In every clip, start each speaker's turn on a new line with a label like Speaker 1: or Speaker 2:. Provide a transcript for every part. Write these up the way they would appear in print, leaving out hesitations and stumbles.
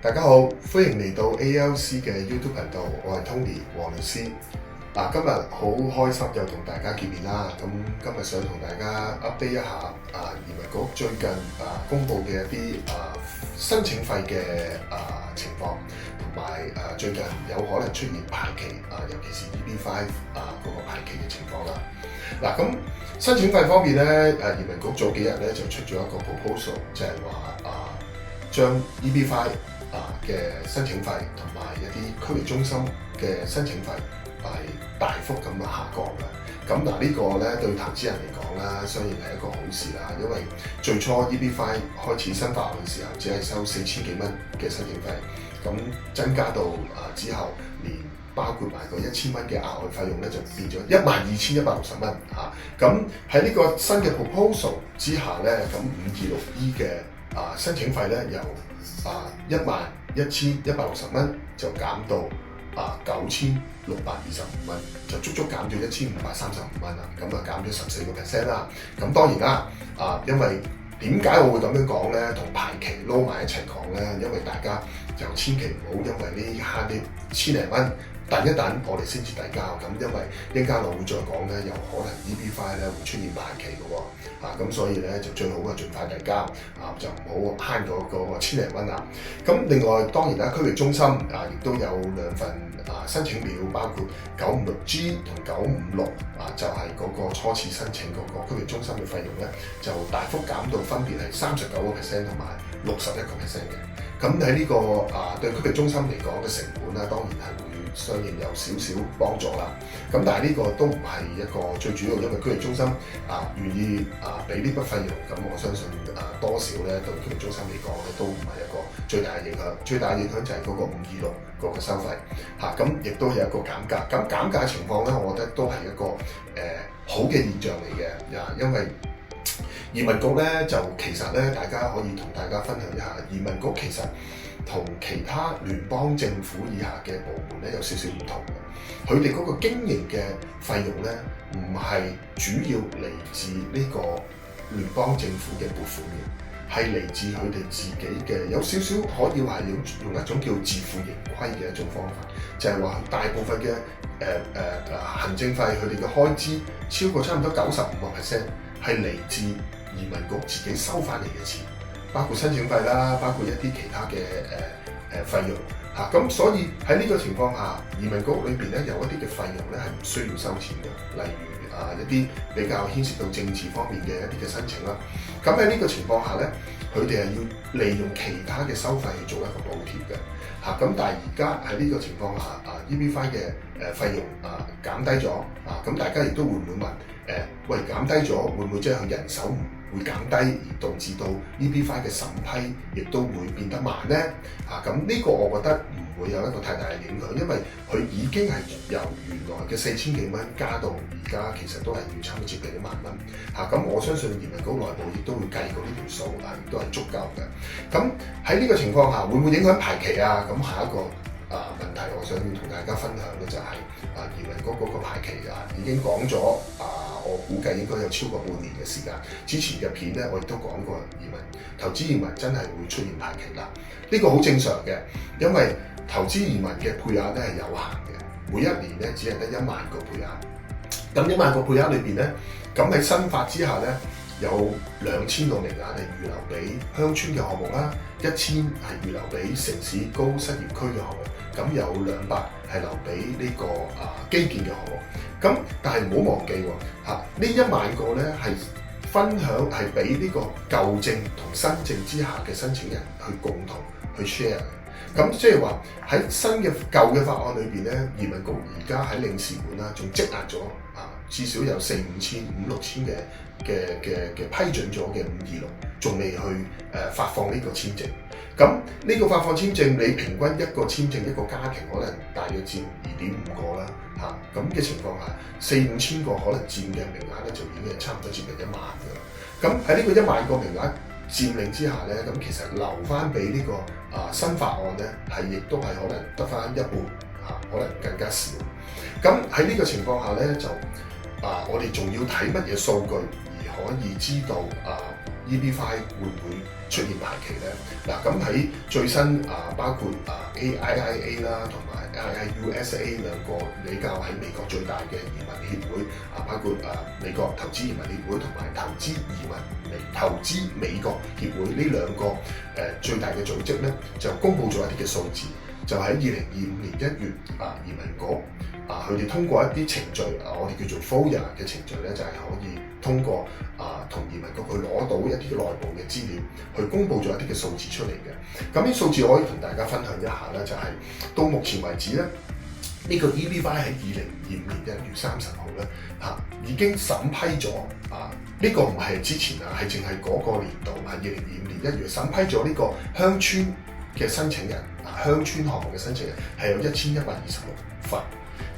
Speaker 1: 大家好，歡迎嚟到 ALC 嘅 YouTube 頻道，我係 Tony 黃律師。今日好開心又同大家見面啦。咁今日想同大家 update 一下移民局最近公布嘅一啲申請費嘅情況，同埋最近有可能出現排期尤其是 EB5 嗰個排期嘅情況啦。咁申請費方面咧，移民局早幾日咧就出咗一個 proposal， 就係話將 EB5 嘅申請費同埋一啲區域中心嘅申請費係大幅咁下降嘅。咁呢個咧對投資人嚟講啦，當然係一個好事啦，因為最初 EB5 開始新發嘅時候，只係收4000幾蚊嘅申請費，咁增加到之後，連包括埋個1000蚊嘅額外費用咧，就變咗12160蚊嚇。咁喺呢個新嘅 proposal 之下咧，咁 526E 嘅申請費咧由11160蚊就減到9625蚊，就足足減咗1535蚊啦。咁減咗14%啦。咁當然啦，因為點解我會咁樣講咧？同排期撈埋一齊講咧，因為大家就千祈唔好因為呢慳啲千零蚊，等一等我哋先至遞交。咁因為一陣間我會再講咧，有可能 EB5 咧會出現排期嘅喎。咁所以咧就最好盡快遞交，就唔好慳咗個千零蚊啦。咁另外當然啦，區域中心亦都有兩份申請表，包括 956G 同956就係嗰個初次申請嗰個區域中心嘅費用咧，就大幅減到分別係39% 同埋61% 嘅。咁喺呢個對區域中心嚟講嘅成本咧，當然係會相應有少少幫助啦。咁但係呢個都唔係一個最主要，因為區域中心願意俾呢筆費用，咁我相信多少咧對區域中心嚟講咧都唔係一個最大嘅影響。最大嘅影響就係嗰個526嗰個收費咁亦都有一個減價。咁減價情況咧，我覺得都係一個好嘅現象嚟嘅。因為移民局咧就其實咧，大家可以同大家分享一下，移民局其實同其他聯邦政府以下嘅部門咧有少少唔同嘅。佢哋嗰個經營嘅費用咧，唔係主要嚟自呢個聯邦政府嘅撥款嘅，係嚟自佢哋自己嘅，有少少可以話用一種叫自負盈虧嘅一種方法，就係話大部分嘅行政費，佢哋嘅開支超過差唔多95%係嚟自移民局自己收翻嚟嘅錢，包括申請費啦，包括一啲其他嘅費用咁所以喺呢個情況下，移民局裏邊咧有一啲嘅費用咧係唔需要收錢嘅，例如一啲比較牽涉到政治方面嘅一啲嘅申請啦。咁喺呢個情況下咧，佢哋係要利用其他嘅收費去做一個補貼嘅咁但係而家喺呢個情況下EB5 嘅費用減低咗咁大家亦都會唔會問喂，減低咗會唔會即係佢人手會減低，而導致到 EB5 嘅審批亦都會變得慢呢？咁呢個我覺得唔會有一個太大嘅影響，因為佢已經係由原來嘅4000幾蚊加到而家，其實都係要差唔多接近1萬蚊咁我相信移民局內部亦都會計過呢條數亦都係足夠嘅。咁喺呢個情況下，會唔會影響排期咁下一個問題，我想要同大家分享嘅就係移民局嗰個排期已經講咗我估計應該有超過半年嘅時間。之前嘅片咧，我亦都講過投資移民真係會出現排期啦。呢個好正常嘅，因為投資移民嘅配額咧係有限嘅，每一年咧只係得1萬個配額。咁1萬個配額裏邊咧，咁喺新法之下咧，有2000個名額係預留俾鄉村嘅項目啦，1000係預留俾城市高失業區嘅項目，咁有200係留俾呢個基建嘅項目。咁但係唔好忘記呢1萬個咧係分享係俾呢個舊政同新政之下嘅申請人去共同去 share 嘅。咁即係話喺新嘅舊嘅法案裏邊咧，移民局而家喺領事館啦，仲積壓咗至少有4、5千、5、6千嘅批准咗嘅526，仲未去發放呢個簽證。咁呢個發放簽證，你平均一個簽證一個家庭可能大約佔2.5個啦咁嘅情況下，4、5千個可能佔嘅名額咧就已經係差唔多接近1萬㗎啦。咁喺呢個1萬個名額佔領之下咧，咁其實留翻俾呢個新法案咧，係亦都係可能得翻一半可能更加少。咁喺呢個情況下咧，就我哋仲要睇乜嘢數據而可以知道EB5 會唔會出現排期咧？嗱，咁喺最新包括AIIA 啦同埋 IIUSA 兩個比較喺美國最大嘅移民協會包括美國投資移民協會同埋投資美國協會呢兩個最大嘅組織咧，就公布咗一啲嘅數字，就喺2025年1月移民局佢哋通過一啲程序我哋叫做 FOIA 嘅程序咧，就係可以通過同移民局去攞到一啲內部嘅資料，去公布咗一啲嘅數字出嚟嘅。咁呢數字我可以同大家分享一下咧，就係到目前為止咧，呢個 EB-5 喺2025年1月30號咧已經審批咗呢個唔係之前係淨係嗰個年度2025年1月審批咗呢個鄉村嘅申請人鄉村項目嘅申請人係有1126份。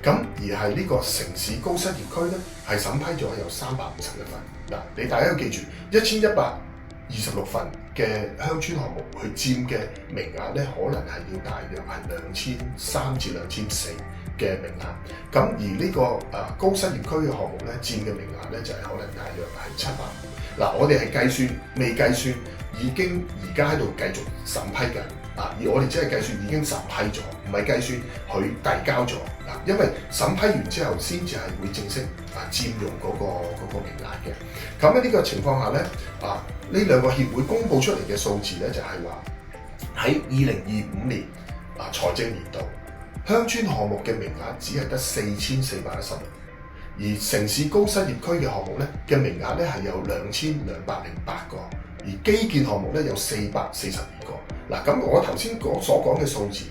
Speaker 1: 咁而係呢個城市高失業區咧，係審批咗有351份。嗱，你大家要記住，1126份嘅鄉村項目，佢佔嘅名額咧，可能係要大約係2300至2400嘅名額。咁而呢個高失業區嘅項目咧，佔嘅名額咧就係可能大約係700。嗱，我哋係未計算，已經而家喺度繼續審批緊。而我哋只係計算已經審批咗，唔係計算佢遞交咗。因為審批完之後先至係會正式佔用嗰個名額嘅。咁喺呢個情況下咧，呢兩個協會公佈出嚟嘅數字咧，就係話喺2025年財政年度鄉村項目嘅名額只係得4416，而城市高失業區嘅項目咧嘅名額咧係有2208個，而基建項目咧有442個。嗱，咁我頭先所講嘅數字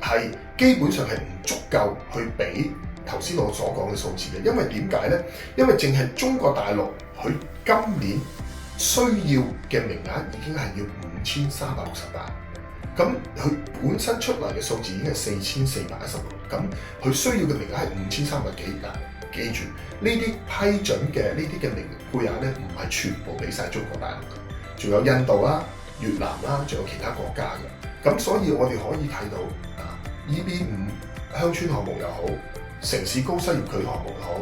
Speaker 1: 係基本上係唔足夠去比頭先我所講嘅數字嘅，因為點解咧？因為淨係中國大陸佢今年需要嘅名額已經係要5368，咁佢本身出嚟嘅數字已經係4416，咁佢需要嘅名額係5300幾。記住呢啲批准嘅呢啲嘅名配額咧，唔係全部俾晒中國大陸嘅，仲有印度啦、越南啦，仲有其他國家嘅。咁所以我哋可以睇到EB-5鄉村項目又好，城市高失業區項目又好，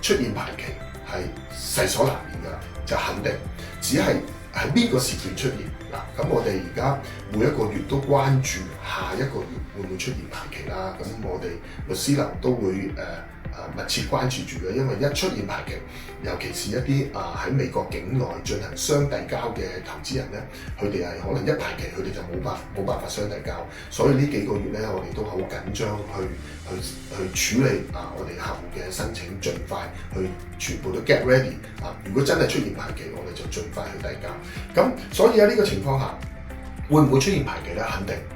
Speaker 1: 出現排期係勢所難免㗎，就肯定只係喺邊個時段出現。嗱，咁我哋而家每一個月都關注下一個月會唔會出現排期啦。咁我哋律師樓都會密切關注住嘅，因為一出現排期，尤其是一啲喺美國境內進行雙遞交嘅投資人咧，佢哋係可能一排期，佢哋就冇辦法雙遞交，所以呢幾個月咧，我哋都好緊張去處理我哋客戶嘅申請，盡快去全部都 get ready 如果真係出現排期，我哋就盡快去遞交。咁所以喺呢個情況下，會唔會出現排期咧？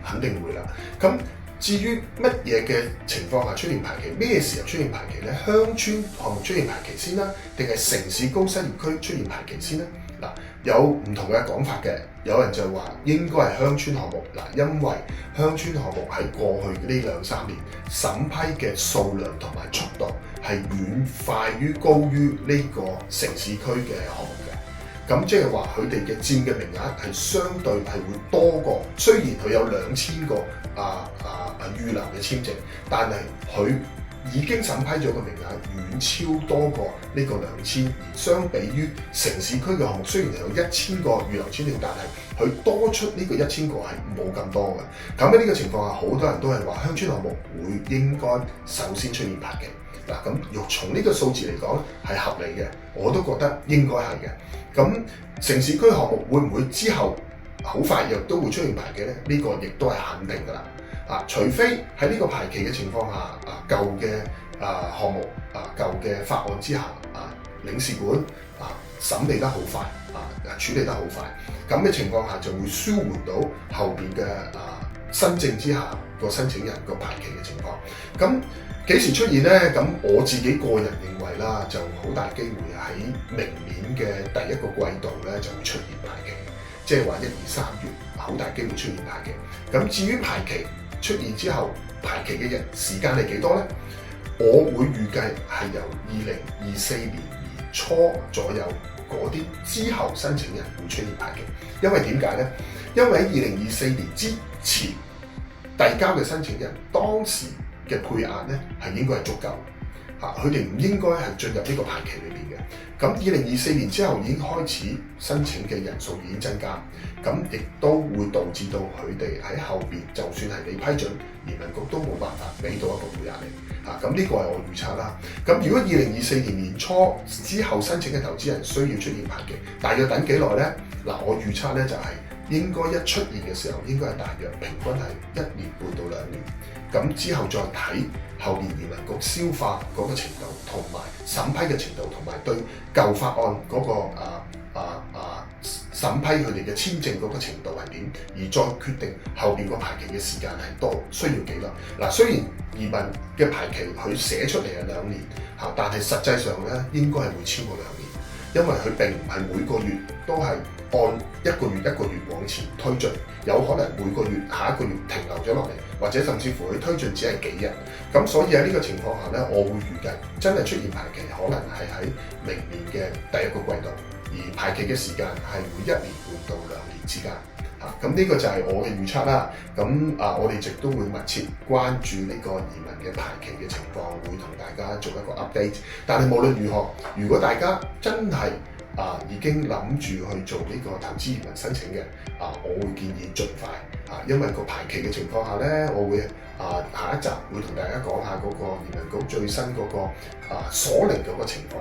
Speaker 1: 肯定會啦。咁至於乜嘢嘅情況下出現排期，咩時候出現排期咧？鄉村項目出現排期先啦，定係城市高失業區出現排期先咧？嗱，有唔同嘅講法嘅，有人就話應該係鄉村項目因為鄉村項目喺過去呢2-3年審批嘅數量同埋速度係遠快於高於呢個城市區嘅項目嘅。咁即係話佢哋嘅佔嘅名額係相對係會多過，雖然佢有2000個預留嘅簽證，但係佢已經審批咗嘅名額遠超多過呢個2000，而相比於城市區嘅項目，雖然有1000個預留簽證，但係佢多出呢個1000個係冇咁多嘅。咁喺呢個情況下，好多人都係話鄉村項目會應該首先出現排期。嗱，咁若從呢個數字嚟講係合理嘅，我都覺得應該係嘅。咁城市區項目會唔會之後好快亦都會出現排期咧？呢個亦都係肯定㗎啦。除非喺呢個排期嘅情況下，舊嘅項目舊嘅法案之下，領事館審理得好快，處理得好快，咁嘅情況下就會舒緩到後邊嘅新政之下個申請人個排期嘅情況。咁幾時出現呢？咁我自己個人認為啦，就好大機會喺明年嘅第一個季度咧就會出現排期，即係話1、2、3月好大機會出現排期。咁至於排期出現之後排期嘅時間係幾多呢？我會預計係由2024年年初左右嗰啲之後申請人會出現排期。因為點解呢？因為喺2024年之前遞交嘅申請人當時嘅配額咧係應該係足夠，佢哋唔應該係進入呢個排期裏邊嘅。咁2024年之後已經開始申請嘅人數已經增加，咁亦都會導致到佢哋喺後邊就算係你批准，移民局都冇辦法俾到一個配額你嚇。咁呢個係我預測啦。咁如果2024年年初之後申請嘅投資人需要出現排期，大約等幾耐呢？嗱，我預測咧就係應該一出現嘅時候，應該係大約平均係1年半到2年。咁之後再睇後面移民局消化嗰個程度，同埋審批嘅程度，同埋對舊法案嗰個審批佢哋嘅簽證嗰個程度係點，而再決定後邊個排期嘅時間係多需要幾耐。嗱，雖然移民嘅排期佢寫出嚟係2年嚇，但係實際上咧應該係會超過2年，因為佢並唔係每個月都係按一個月往前推進，有可能每個月下一個月停留咗落嚟，或者甚至乎佢推進只係幾日。咁所以喺呢個情況下咧，我會預計真係出現排期可能係喺明年嘅第一個季度，而排期嘅時間係會1年半到2年之間。咁呢個就係我嘅預測啦。咁我哋亦都會密切關注呢個移民嘅排期嘅情況，會同大家做一個 update。但係無論如何，如果大家真係已經諗住去做呢個投資移民申請嘅，我會建議盡快因為個排期嘅情況下咧，我會下一集會同大家講下嗰個移民局最新嗰個鎖零嗰個情況。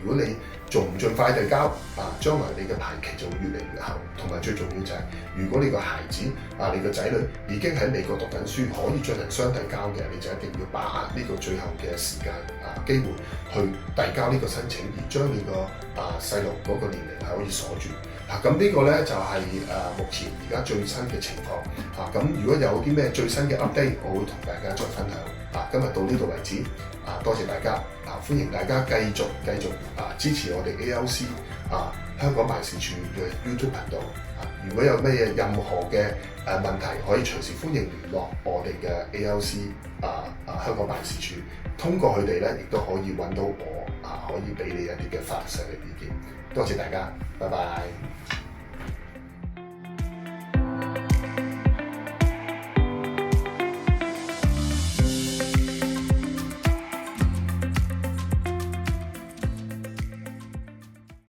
Speaker 1: 如果你仲唔盡快遞交，將來你嘅排期就會越嚟越後。同埋最重要就係，如果你個孩子你個仔女已經喺美國讀緊書，可以進行雙遞交嘅，你就一定要把握呢個最後嘅時間機會去遞交呢個申請，而將你個細路嗰個年齡係可以鎖住。咁呢個咧就係目前而家最新嘅情況。咁如果有啲咩最新嘅 update，我會同大家再分享。今日到呢度為止。多謝大家。歡迎大家繼續支持我哋 ALC 香港辦事處嘅 YouTube 頻道。如果有咩任何嘅問題，可以隨時歡迎聯絡我哋嘅 ALC 香港辦事處。通過佢哋咧，亦都可以揾到我，可以俾你一啲嘅法律上嘅意見。多謝大家，拜拜。